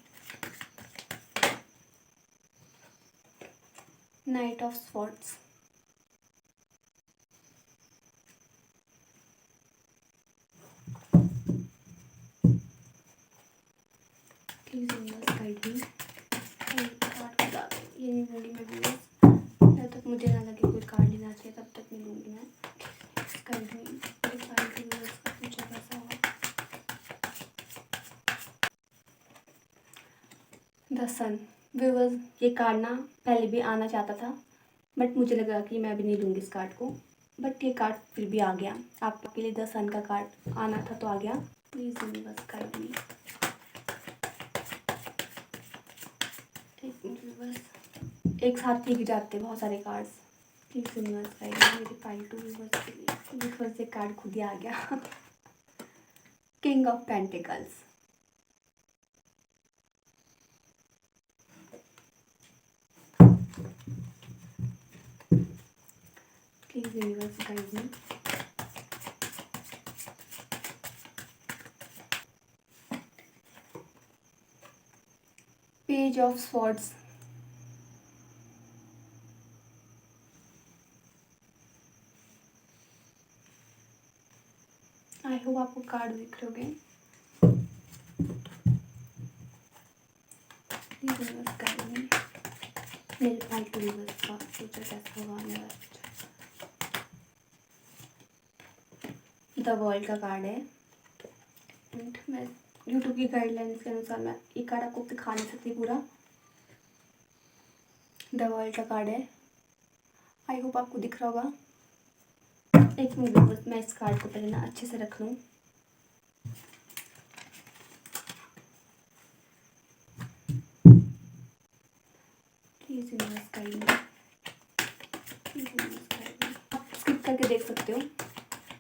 Night of swords, please universe guide me. Card खुदा दो, ये नहीं लूँगी मैं व्यूअर्स, जब तक मुझे ना लगे कोई कार्ड लेना चाहिए तब तक नहीं लूँगी मैं। गाइड मी मेरे पार्ट 2 यूनिवर्स का फ्यूचर कैसा होगा। द सन, व्यूअर्स ये कार्ड ना पहले भी आना चाहता था, बट मुझे लगा कि मैं भी नहीं लूँगी इस कार्ड को, बट ये कार्ड फिर भी आ गया। आपके लिए द सन का कार्ड आना था तो आ गया। प्लीज़ यूनिवर्स गाइड मी। बस एक साथ टिक जाते बहुत सारे cards. Please universe guide me मेरे पार्ट 2 यूनिवर्स के लिए। यूनिवर्स से कार्ड खुद ही आ गया। King of pentacles, please universe guide me. Page of swords, I hope आपको कार्ड दिख रहे होंगे। प्लीज़ यूनिवर्स गाइड मी मेरे पार्ट 2 यूनिवर्स का फ्यूचर कैसा होगा आने वाला फ्यूचर। द वर्ल्ड का कार्ड है, एंड मैं यूट्यूब की गाइडलाइंस के अनुसार मैं ये कार्ड आपको दिखा नहीं सकती पूरा। द वर्ल्ड का कार्ड है, आई होप आपको दिख रहा होगा। एक मिनट बस मैं इस कार्ड को पहले ना अच्छे से रख लूँ। Please universe guide me, please universe guide मी। आप स्किप करके देख सकते हो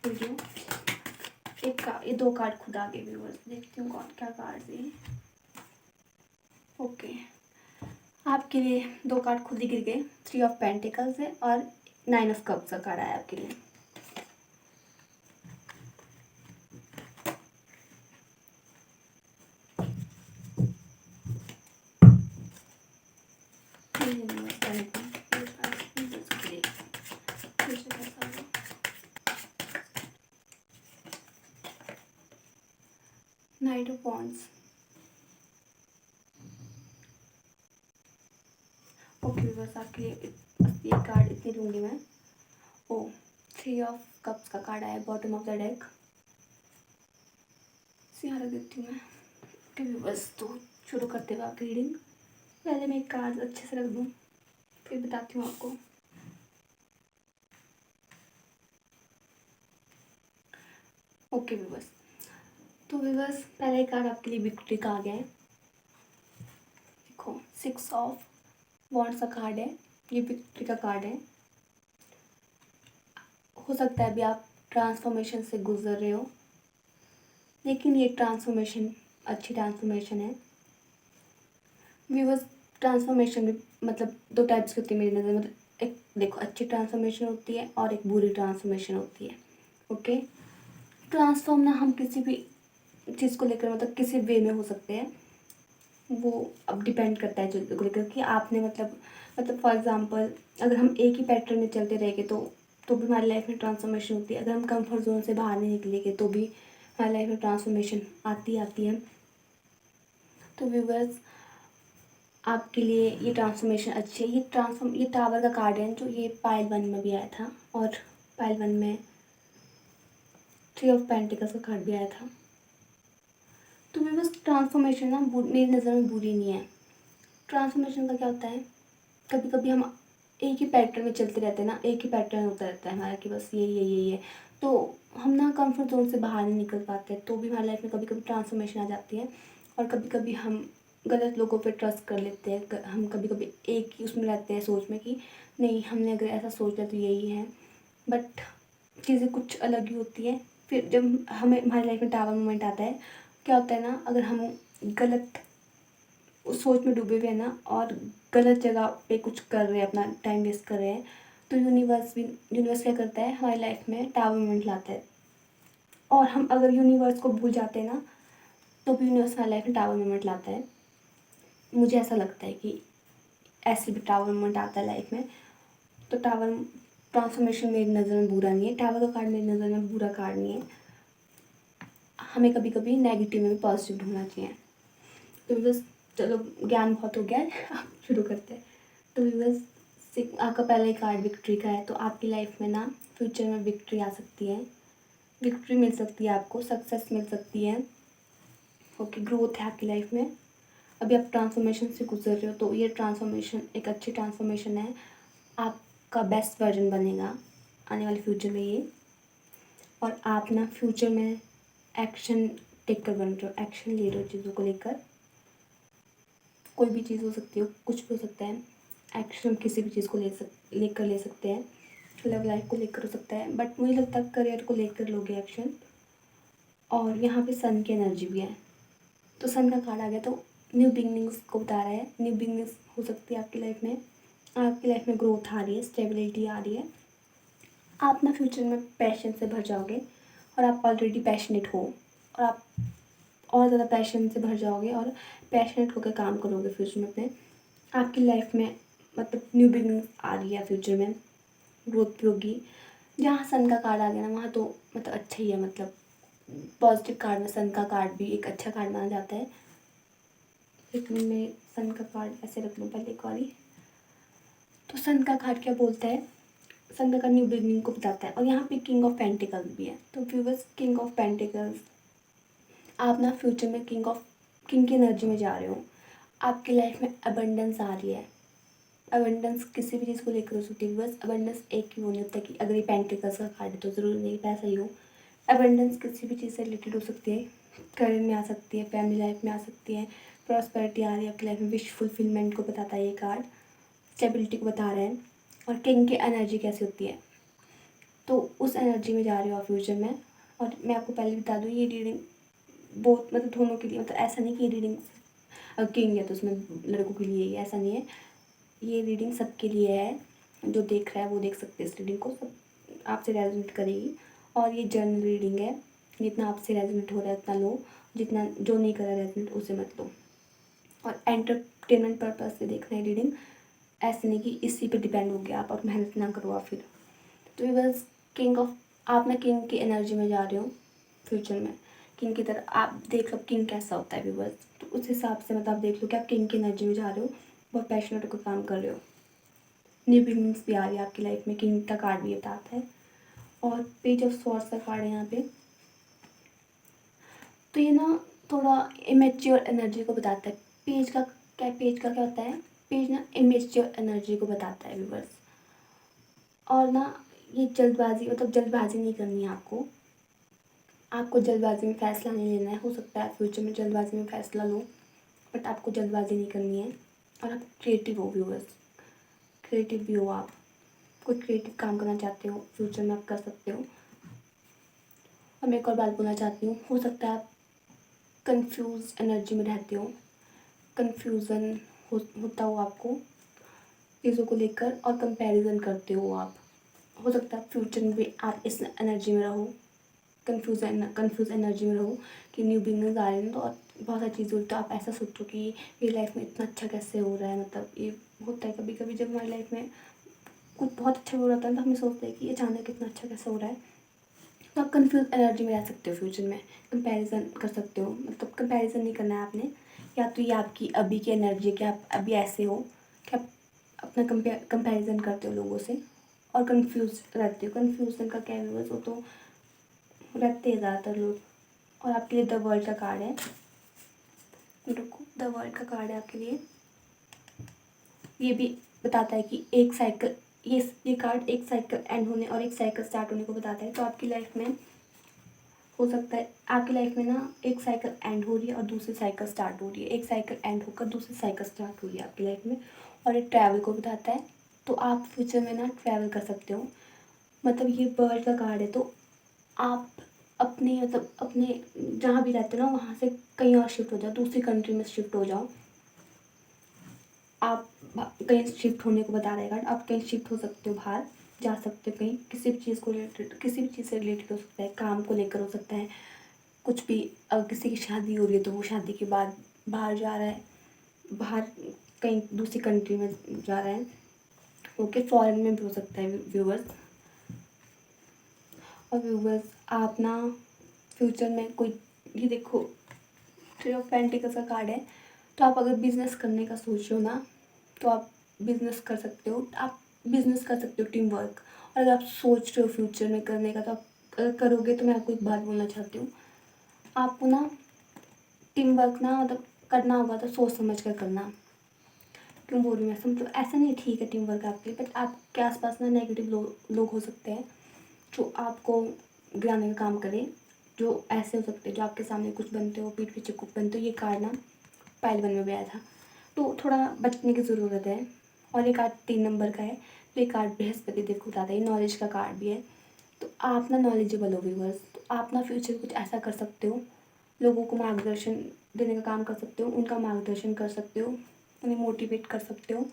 वीडियो। ये 2 कार्ड खुद आ गए व्यूअर्स, देखती हूँ कौन क्या कार्ड है। ओके आपके लिए 2 कार्ड खुद ही गिर गए। 3 ऑफ पेंटिकल्स है और 9 ऑफ कप्स का कार्ड आया आपके लिए। नाइट ऑफ वॉन्ड्स, ओके बस आपके लिए ये कार्ड इतनी लूँगी मैं। ओ थ्री ऑफ कप्स का कार्ड आया बॉटम ऑफ द डेक। यहाँ रख देती हूँ मैं, क्योंकि बस तो शुरू करते हुए आपकी रीडिंग। पहले मैं एक कार्ड अच्छे से रख दूँ, फिर बताती हूँ आपको। ओके व्यूअर्स, तो व्यूअर्स पहला एक कार्ड आपके लिए विक्ट्री का आ गया है। देखो 6 ऑफ वॉन्ड्स का कार्ड है, ये विक्ट्री का कार्ड है। हो सकता है अभी आप ट्रांसफॉर्मेशन से गुजर रहे हो, लेकिन ये ट्रांसफॉर्मेशन अच्छी ट्रांसफॉर्मेशन है। व्यूअर्स ट्रांसफॉर्मेशन में मतलब 2 टाइप्स की होती है मेरी नज़र में। मतलब एक देखो अच्छी ट्रांसफॉर्मेशन होती है और एक बुरी ट्रांसफॉर्मेशन होती है। ओके, ट्रांसफॉर्म ना हम किसी भी चीज़ को लेकर मतलब किसी वे में हो सकते हैं, वो अब डिपेंड करता है चीज़ को लेकर कि आपने मतलब फॉर एग्जांपल अगर हम एक ही पैटर्न में चलते रहेंगे तो भी हमारी लाइफ में ट्रांसफॉर्मेशन होती है। अगर हम कंफर्ट जोन से बाहर नहीं निकलेंगे तो भी हमारी लाइफ में ट्रांसफॉर्मेशन आती है। तो व्यूअर्स आपके लिए ये ट्रांसफॉर्मेशन अच्छी है। ये टावर का कार्ड है, जो ये पाइल 1 में भी आया था और पाइल 1 में 3 ऑफ पेंटिकल्स का कार्ड भी आया था। तो व्यूअर्स ट्रांसफॉर्मेशन ना मेरी नज़र में बुरी नहीं है। ट्रांसफॉर्मेशन का क्या होता है, कभी कभी हम एक ही पैटर्न में चलते रहते हैं ना, एक ही पैटर्न होता रहता है हमारा कि बस यही है, तो हम ना कंफर्ट जोन से बाहर नहीं निकल पाते, तो भी हमारी लाइफ में कभी कभी ट्रांसफॉर्मेशन आ जाती है। और कभी कभी हम गलत लोगों पे ट्रस्ट कर लेते हैं। हम कभी कभी एक ही उसमें रहते हैं सोच में कि नहीं, हमने अगर ऐसा सोचा तो यही है, बट चीज़ें कुछ अलग ही होती है। फिर जब हमें हमारी लाइफ में टावर मोमेंट आता है, क्या होता है ना, अगर हम गलत उस सोच में डूबे हुए हैं ना और गलत जगह पे कुछ कर रहे हैं, अपना टाइम वेस्ट कर रहे हैं, तो यूनिवर्स क्या करता है, हमारी लाइफ में टावर मोमेंट लाता है। और हम अगर यूनिवर्स को भूल जाते हैं ना, तो भी यूनिवर्स हमारी लाइफ में टावर मोमेंट लाता है। मुझे ऐसा लगता है कि ऐसे भी टावर मोमेंट आता है लाइफ में। तो टावर ट्रांसफॉर्मेशन मेरी नज़र में बुरा नहीं है, टावर का कार्ड मेरी नज़र में बुरा कार्ड नहीं है। हमें कभी कभी नेगेटिव में भी पॉजिटिव ढूंढना चाहिए। तो बस चलो, ज्ञान बहुत हो गया है, आप शुरू करते हैं। तो बस आपका पहला ही कार्ड विक्ट्री का है, तो आपकी लाइफ में ना फ्यूचर में विक्ट्री आ सकती है, विक्ट्री मिल सकती है, आपको सक्सेस मिल सकती है। ओके, ग्रोथ है आपकी लाइफ में। अभी आप ट्रांसफॉर्मेशन से गुजर रहे हो, तो ये ट्रांसफॉर्मेशन एक अच्छी ट्रांसफॉर्मेशन है। आपका बेस्ट वर्जन बनेगा आने वाले फ्यूचर में ये। और आप ना फ्यूचर में एक्शन टेकर बन रहे हो, एक्शन ले रहे हो चीज़ों को लेकर। कोई भी चीज़ हो सकती है, कुछ भी हो सकता है। एक्शन किसी भी चीज़ को लेकर ले सकते हैं। लव लाइफ को लेकर हो सकता है, बट मुझे लगता है करियर को लेकर लोगे एक्शन। और यहाँ पे सन की एनर्जी भी है, तो सन का कार्ड आ गया, तो न्यू बिगनिंग्स को बता रहा है। न्यू बिगनिंग्स हो सकती है आपकी लाइफ में। आपकी लाइफ में ग्रोथ आ रही है, स्टेबिलिटी आ रही है। आप ना फ्यूचर में पैशन से भर जाओगे, और आप ऑलरेडी पैशनेट हो, और आप और ज़्यादा पैशन से भर जाओगे और पैशनेट होकर काम करोगे फ्यूचर में अपने। आपकी लाइफ में मतलब न्यू बिगनिंग आ रही है फ्यूचर में, ग्रोथ भी होगी। जहाँ सन का कार्ड आ गया ना, वहाँ तो मतलब अच्छा ही है। मतलब पॉजिटिव कार्ड में सन का कार्ड भी एक अच्छा कार्ड माना जाता है। लेकिन मैं सन का कार्ड ऐसे रख लूँ पहले एक बारी। तो सन का कार्ड क्या बोलता है, सन का कार्ड न्यू बिगनिंग को बताता है। और यहाँ पे किंग ऑफ पेंटिकल्स भी है। तो व्यूअर्स किंग ऑफ पेंटिकल्स, आप ना फ्यूचर में किंग की एनर्जी में जा रहे हो। आपकी लाइफ में अबंडेंस आ रही है। अबंडेंस किसी भी चीज़ को लेकर हो सकती है, बस अबंडेंस एक ही वो नहीं होता कि अगर ये पेंटिकल्स का कार्ड है तो ज़रूरी नहीं पैसा ही हो। अबंडेंस किसी भी चीज़ से रिलेटेड हो सकती है, करियर में आ सकती है, फैमिली लाइफ में आ सकती है। प्रॉस्पेरिटी आ रही है आपकी लाइफ में, विश फुलफिलमेंट को बताता है ये कार्ड, स्टेबिलिटी को बता रहा है। और किंग की एनर्जी कैसी होती है, तो उस एनर्जी में जा रहे हो आप फ्यूचर में। और मैं आपको पहले बता दूँ, ये रीडिंग बहुत मतलब दोनों के लिए, मतलब ऐसा नहीं कि ये रीडिंग किंग है तो उसमें लड़कों के लिए ही, ऐसा नहीं है। ये रीडिंग सबके लिए है, जो देख रहा है वो देख सकते हैं इस रीडिंग को, सब आपसे रेजोनेट करेगी। और ये जर्नल रीडिंग है, जितना आपसे रेजोनेट हो रहा है उतना लो, जितना जो नहीं कर रहा रेजोनेट उसे मत लो। और एंटरटेनमेंट पर्पज़ से देखना है रीडिंग, ऐसे नहीं कि इसी पे डिपेंड हो गया आप और मेहनत ना करो आप फिर। तो ये बस आप ना किंग की एनर्जी में जा रहे हो फ्यूचर में, किंग की तरह। आप देख लो किंग कैसा होता है व्यूअर्स, तो उस हिसाब से मतलब आप देख लो कि आप किंग की एनर्जी में जा रहे हो, बहुत पैशनेट होकर काम कर रहे हो। न्यू बिगनिंग्स भी आ रही है आपकी लाइफ में, किंग का कार्ड भी बताता है। और पेज ऑफ स्वॉर्ड्स का कार्ड है यहाँ पे। तो ये ना थोड़ा इमेच्योर एनर्जी को बताता है। पेज का क्या होता है, पेज ना इमेच्योर एनर्जी को बताता है व्यूअर्स। और ना ये जल्दबाजी, मतलब जल्दबाजी नहीं करनी है आपको। आपको जल्दबाजी में फ़ैसला नहीं लेना है। हो सकता है फ्यूचर में जल्दबाजी में फ़ैसला लो, बट आपको जल्दबाजी नहीं करनी है। और आप क्रिएटिव हो व्यूअर्स, क्रिएटिव भी हो आप। कोई क्रिएटिव काम करना चाहते हो फ्यूचर में, आप कर सकते हो। और मैं एक और बात बोलना चाहती हूँ, हो सकता है आप कंफ्यूज एनर्जी में रहते हो, कन्फ्यूज़न होता हो आपको चीज़ों को लेकर, और कंपैरिजन करते हो आप। हो सकता है फ्यूचर में भी आप इस एनर्जी में रहो, कंफ्यूज एनर्जी में रहो कि न्यू बिगनिंग्स आ रहे हैं, तो और बहुत सारी चीज़ें, तो आप ऐसा सोचो कि ये लाइफ में इतना अच्छा कैसे हो रहा है। मतलब ये होता है कभी कभी, जब हमारी लाइफ में कुछ बहुत अच्छा हो रहा है तो हमें सोचते हैं कि अचानक कितना अच्छा कैसे हो रहा है। तो आप कंफ्यूज एनर्जी में रह सकते हो फ्यूचर में, कंपैरिजन कर सकते हो। मतलब कंपैरिजन नहीं करना है आपने, या तो ये आपकी अभी की एनर्जी है कि आप अभी ऐसे हो कि आप अपना कंपैरिजन करते हो लोगों से और कंफ्यूज रहते हो। कन्फ्यूजन का क्या है, वो तो रहते हैं ज़्यादातर लोग। और आपके लिए द वर्ल्ड का कार्ड है, रुको, द वर्ल्ड का कार्ड है आपके लिए। ये भी बताता है कि एक साइकिल, ये कार्ड एक साइकिल एंड होने और एक साइकिल स्टार्ट होने को बताता है। तो आपकी लाइफ में हो सकता है, आपकी लाइफ में ना एक साइकिल एंड हो रही है और दूसरी साइकिल स्टार्ट हो रही है। एक साइकिल एंड होकर दूसरी साइकिल स्टार्ट हो रही है आपकी लाइफ में। और ये ट्रैवल को बताता है, तो आप फ्यूचर में ना ट्रैवल कर सकते हो। मतलब ये बर्ड का कार्ड है, तो आप अपने, मतलब अपने जहाँ भी रहते हो ना वहाँ से कहीं और शिफ्ट हो जाओ, दूसरी कंट्री में शिफ्ट हो जाओ। आप कहीं शिफ्ट होने को बता रहेगा, आप कहीं शिफ्ट हो सकते हो, बाहर जा सकते हो कहीं, किसी भी चीज़ को रिलेटेड, किसी भी चीज़ से रिलेटेड हो सकता है, काम को लेकर हो सकता है, कुछ भी। अगर किसी की शादी हो रही है तो वो शादी के बाद बाहर जा रहा है, बाहर कहीं दूसरी कंट्री में जा रहा है। ओके, फॉरेन में भी हो सकता है व्यूवर्स। और व्यूवर्स आप ना फ्यूचर में कोई, ये देखो थ्री ऑफ पेंटिकल्स का कार्ड है। तो आप अगर बिज़नेस करने का सोच रहे हो ना, तो आप बिज़नेस कर सकते हो, आप बिज़नेस कर सकते हो, टीम वर्क। और अगर आप सोच रहे हो फ्यूचर में करने का, तो आप अगर करोगे, तो मैं आपको एक बात बोलना चाहती हूँ, आपको ना टीम वर्क ना मतलब करना होगा तो सोच समझ कर करना। क्यों बोल रही हूँ ऐसा, मतलब ऐसा नहीं, ठीक है टीम वर्क आपके लिए, बट आपके आसपास ना नेगेटिव लोग हो सकते हैं जो आपको गिराने का काम करें। जो ऐसे हो सकते हैं जो आपके सामने कुछ बनते हो, पीठ पीछे कुछ बनते हो। ये कार्ड ना पाइल 1 में भी आया था, तो थोड़ा बचने की ज़रूरत है। और ये कार्ड 3 नंबर का है, तो ये कार्ड बृहस्पति देव को बताता है, ये नॉलेज का कार्ड भी है। तो आप ना नॉलेजेबल हो व्यूअर्स, तो आप ना फ्यूचर कुछ ऐसा कर सकते हो, लोगों को मार्गदर्शन देने का काम कर सकते हो, उनका मार्गदर्शन कर सकते हो, उन्हें मोटिवेट कर सकते हो,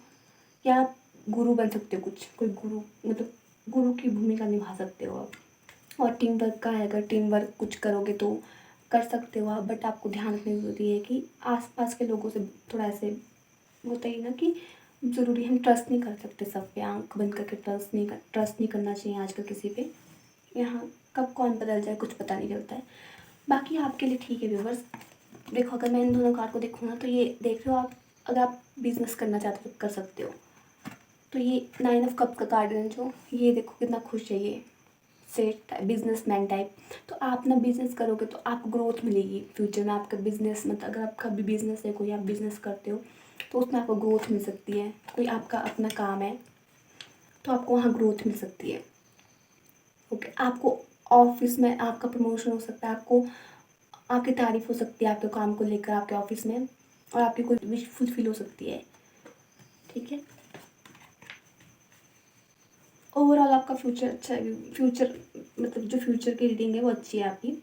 या आप गुरु बन सकते हो, कुछ कोई गुरु, मतलब गुरु की भूमिका निभा सकते हो आप। और टीम वर्क का है, अगर टीम वर्क कुछ करोगे तो कर सकते हो आप, बट आपको ध्यान रखने की ज़रूरी है कि आसपास के लोगों से थोड़ा ऐसे होता ही ना कि ज़रूरी, हम ट्रस्ट नहीं कर सकते सब पे, आँख बंद करके ट्रस्ट नहीं करना चाहिए आजकल किसी पे। यहाँ कब कौन बदल जाए कुछ पता नहीं चलता है। बाकी आपके लिए ठीक है व्यूवर्स। देखो, अगर मैं इन दोनों कार्ड को देखूँ ना, तो ये देख रहे हो आप, अगर आप बिज़नेस करना चाहते हो तो कर सकते हो। तो ये 9 ऑफ कप का कार्ड है, जो ये देखो कितना खुश है, ये सेट बिजनेसमैन टाइप। तो आप ना बिज़नेस करोगे तो आपको ग्रोथ मिलेगी फ्यूचर में। आपका बिज़नेस, मतलब अगर आपका भी बिज़नेस है, कोई आप बिज़नेस करते हो तो उसमें आपको ग्रोथ मिल सकती है। कोई आपका अपना काम है तो आपको वहाँ ग्रोथ मिल सकती है। ओके, आपको ऑफिस में आपका प्रमोशन हो सकता है, आपको आपकी तारीफ़ हो सकती है आपके काम को लेकर आपके ऑफिस में, और आपकी कोई विश फुलफिल हो सकती है। ठीक है, ओवरऑल आपका फ्यूचर अच्छा है। फ्यूचर, मतलब जो फ्यूचर की रीडिंग है वो अच्छी है आपकी।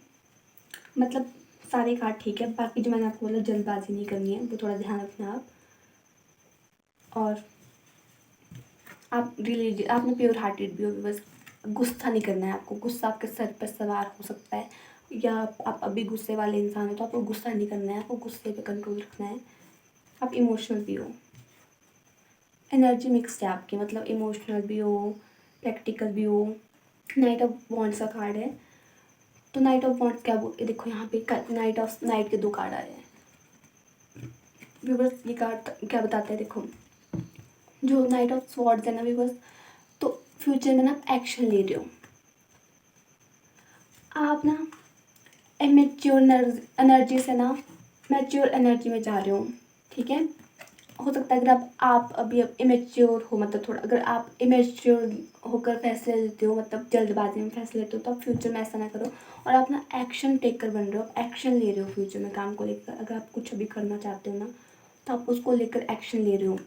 मतलब सारे कार्ड ठीक है, बाकी जो मैंने आपको बोला जल्दबाजी नहीं करनी है, वो थोड़ा ध्यान रखना आप। और आप रिलीजियस, आपने प्योर हार्टेड भी हो, बस गुस्सा नहीं करना है आपको। गुस्सा आपके सर पर सवार हो सकता है, या आप अभी गुस्से वाले इंसान हो तो आपको गुस्सा नहीं करना है, आपको गुस्से पे कंट्रोल रखना है। आप इमोशनल भी हो, एनर्जी मिक्स्ड है आपकी, मतलब इमोशनल भी हो, प्रैक्टिकल भी हो। नाइट ऑफ वॉन्ड्स का कार्ड है, तो नाइट ऑफ वॉन्ड्स क्या बोल, देखो यहाँ पे नाइट के 2 कार्ड आए हैं व्यूवर्स। ये कार्ड क्या बताता है, देखो जो नाइट ऑफ स्वॉर्ड्स है ना व्यूवर्स, तो फ्यूचर में ना आप एक्शन ले रहे हो, आप ना इमेच्योर एनर्जी से ना मैच्योर एनर्जी में जा रहे हो, ठीक है। हो सकता है अगर आप अभी अब इमेच्योर हो, मतलब थोड़ा अगर आप इमेच्योर होकर फैसले लेते हो, मतलब जल्दबाजी में फैसले लेते हो, तो आप फ्यूचर में ऐसा ना करो और आप ना एक्शन टेकर बन रहे हो, आप एक्शन ले रहे हो फ्यूचर में काम को लेकर। अगर आप कुछ अभी करना चाहते हो ना, तो आप उसको लेकर एक्शन ले रहे हो,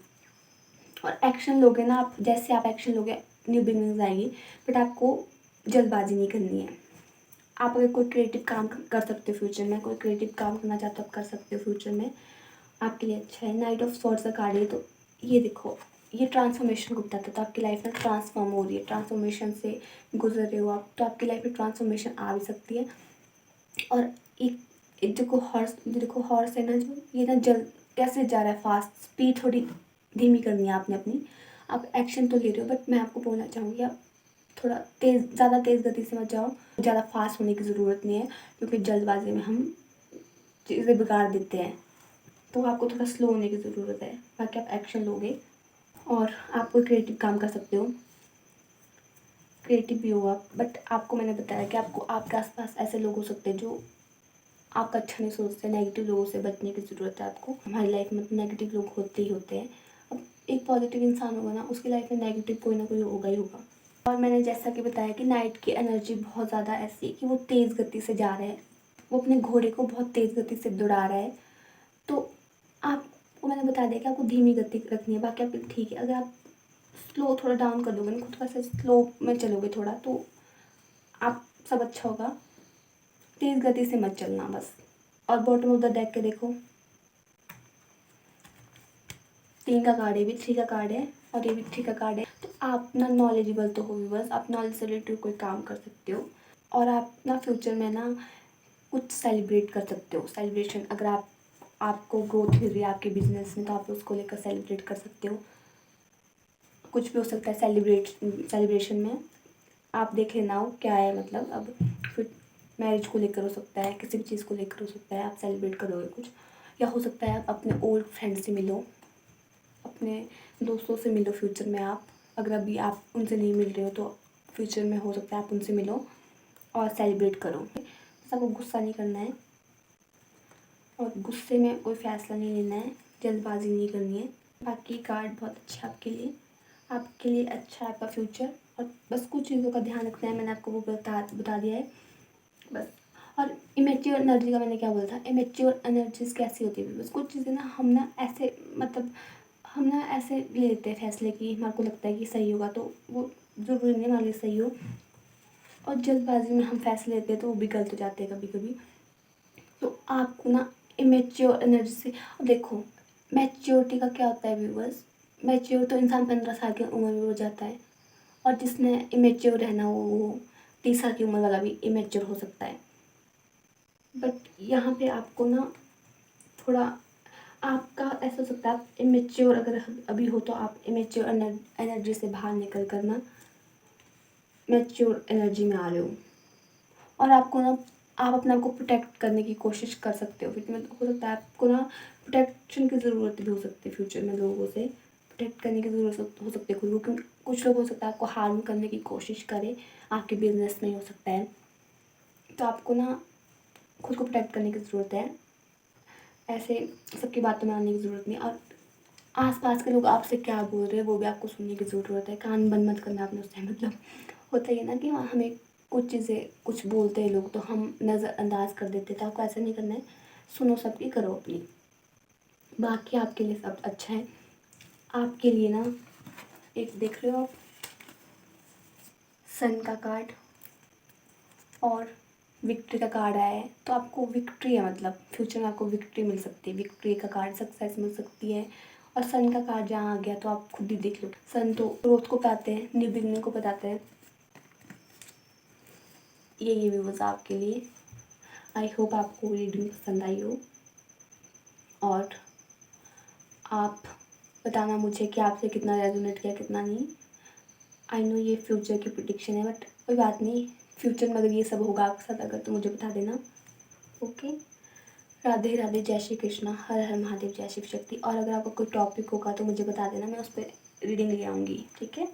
और एक्शन लोगे ना आप, जैसे आप एक्शन लोगे न्यू बिगनिंग्स आएगी। बट आपको जल्दबाजी नहीं करनी है। आप अगर कोई क्रिएटिव काम कर सकते हो फ्यूचर में, कोई क्रिएटिव काम करना चाहते हो आप कर सकते हो फ्यूचर में, आपके लिए अच्छा है। नाइट ऑफ स्वॉर्ड्स का कार्ड है, तो ये देखो, ये ट्रांसफॉर्मेशन को बताता है। तो आपकी लाइफ में ट्रांसफॉर्म हो रही है, ट्रांसफॉर्मेशन से गुजर रहे हो आप, तो आपकी लाइफ में ट्रांसफॉर्मेशन आ भी सकती है। और एक देखो हॉर्स है ना, जो ये ना जल्द कैसे जा रहा है, फास्ट, स्पीड थोड़ी धीमी करनी है आपने अपनी। आप एक्शन तो ले रहे हो, बट मैं आपको बोलना चाहूँगी आप थोड़ा ज़्यादा तेज़ गति से मत जाओ, ज़्यादा फास्ट होने की ज़रूरत नहीं है, क्योंकि जल्दबाजी में हम चीज़ें बिगाड़ देते हैं। तो आपको थोड़ा स्लो होने की ज़रूरत है, बाकी आप एक्शन लोगे। और आप कोई क्रिएटिव काम कर सकते हो, क्रिएटिव भी हो आप, बट आपको मैंने बताया कि आपको आपके आसपास ऐसे लोग हो सकते हैं जो आपका अच्छा नहीं सोचते। नेगेटिव लोगों से बचने की ज़रूरत है आपको। हमारी लाइफ में नेगेटिव लोग होते ही होते हैं। अब एक पॉजिटिव इंसान होगा ना, उसकी लाइफ में नेगेटिव कोई ना कोई होगा ही होगा। और मैंने जैसा कि बताया कि नाइट की एनर्जी बहुत ज़्यादा ऐसी है कि वो तेज़ गति से जा रहा है, वो अपने घोड़े को बहुत तेज़ गति से दौड़ा रहा है। तो आपको मैंने बता दिया कि आपको धीमी गति रखनी है, बाकी आप ठीक है। अगर आप स्लो थोड़ा डाउन कर दोगे ना, खुद का से स्लो में चलोगे थोड़ा, तो आप सब अच्छा होगा। तेज़ गति से मत चलना बस। और बॉटम ऑफ द डेक के देखो, 3 का कार्ड है, ये भी 3 का कार्ड है और ये भी 3 का कार्ड है। तो आप ना नॉलेजेबल तो हो बस, आप नॉलेज से रिलेटेड कोई काम कर सकते हो, और आप ना फ्यूचर में ना कुछ सेलिब्रेट कर सकते हो। सेलिब्रेशन, अगर आपको ग्रोथ मिल रही है आपके बिजनेस में, तो आप उसको लेकर सेलिब्रेट कर सकते हो। कुछ भी हो सकता है सेलिब्रेशन में। आप देख लेना हो क्या है, मतलब अब फिर मैरिज को लेकर हो सकता है, किसी भी चीज़ को लेकर हो सकता है, आप सेलिब्रेट करोगे कुछ। या हो सकता है आप अपने ओल्ड फ्रेंड से मिलो, अपने दोस्तों से मिलो फ्यूचर में आप। अगर अभी आप उनसे नहीं मिल रहे हो, तो फ्यूचर में हो सकता है आप उनसे मिलो और सेलिब्रेट करो। बस आपको गुस्सा नहीं करना है, और गुस्से में कोई फ़ैसला नहीं लेना है, जल्दबाजी नहीं करनी है। बाकी कार्ड बहुत अच्छा है आपके लिए अच्छा है आपका फ्यूचर। और बस कुछ चीज़ों का ध्यान रखना है, मैंने आपको वो बता दिया है बस। और इमेच्योर एनर्जी का मैंने क्या बोला था, इमेच्योर एनर्जीज कैसी होती है, बस कुछ चीज़ें ना हम ना ऐसे, मतलब हम ना ऐसे ले लेते हैं फैसले कि हमारे को लगता है कि सही होगा, तो वो ज़रूरी नहीं हमारे लिए सही हो। और जल्दबाजी में हम फैसले लेते हैं तो वो भी गलत हो जाते हैं कभी कभी। तो आपको ना इमेच्योर एनर्जी से देखो, मैच्योरिटी का क्या होता है व्यूवर्स, मैच्योर तो इंसान 15 साल की उम्र में हो जाता है, और जिसने इमेच्योर रहना वो 30 साल की उम्र वाला भी इमेच्योर हो सकता है। बट यहाँ पे आपको ना थोड़ा, आपका ऐसा हो सकता है आप इमेच्योर अगर अभी हो, तो आप इमेच्योर एनर्जी से बाहर निकल कर ना मैच्योर एनर्जी में आ रहे हो। और आपको ना, आप अपने आप को प्रोटेक्ट करने की कोशिश कर सकते हो। फिर में हो सकता है आपको ना प्रोटेक्शन की ज़रूरत भी हो सकती है फ्यूचर में, लोगों से प्रोटेक्ट करने की ज़रूरत हो सकती है खुद को, क्योंकि कुछ लोग हो सकता है आपको हार्म करने की कोशिश करें, आपके बिजनेस में हो सकता है। तो आपको ना खुद को प्रोटेक्ट करने की ज़रूरत है, ऐसे सबकी बातों में आने की ज़रूरत नहीं। और आसपास के लोग आपसे क्या बोल रहे हैं वो भी आपको सुनने की ज़रूरत है, कान बंद मत करना आपने उससे। मतलब होता ही है ना कि हमें कुछ चीज़ें कुछ बोलते हैं लोग तो हम नज़रअंदाज कर देते हैं, तो आपको ऐसा नहीं करना है, सुनो सबकी, करो अपनी। बाकी आपके लिए सब अच्छा है। आपके लिए ना एक देख रहे हो आप, सन का कार्ड और विक्ट्री का कार्ड आया है, तो आपको विक्ट्री है, मतलब फ्यूचर में आपको विक्ट्री मिल सकती है, विक्ट्री का कार्ड, सक्सेस मिल सकती है। और सन का कार्ड जहाँ आ गया तो आप खुद ही देख लो, सन तो ग्रोथ को बताते हैं, न्यू बिगनिंग को बताते हैं। ये व्यूवर्स आपके लिए। आई होप आपको रीडिंग पसंद आई हो, और आप बताना मुझे कि आपसे कितना रेजोनेट किया कितना नहीं। आई नो ये फ्यूचर की प्रिडिक्शन है, बट कोई बात नहीं, फ्यूचर में अगर ये सब होगा आपके साथ अगर, तो मुझे बता देना। ओके, राधे राधे, जय श्री कृष्णा, हर हर महादेव, जय शिव शक्ति। और अगर आपका कोई टॉपिक होगा तो मुझे बता देना, मैं उस पर रीडिंग ले आऊँगी, ठीक है।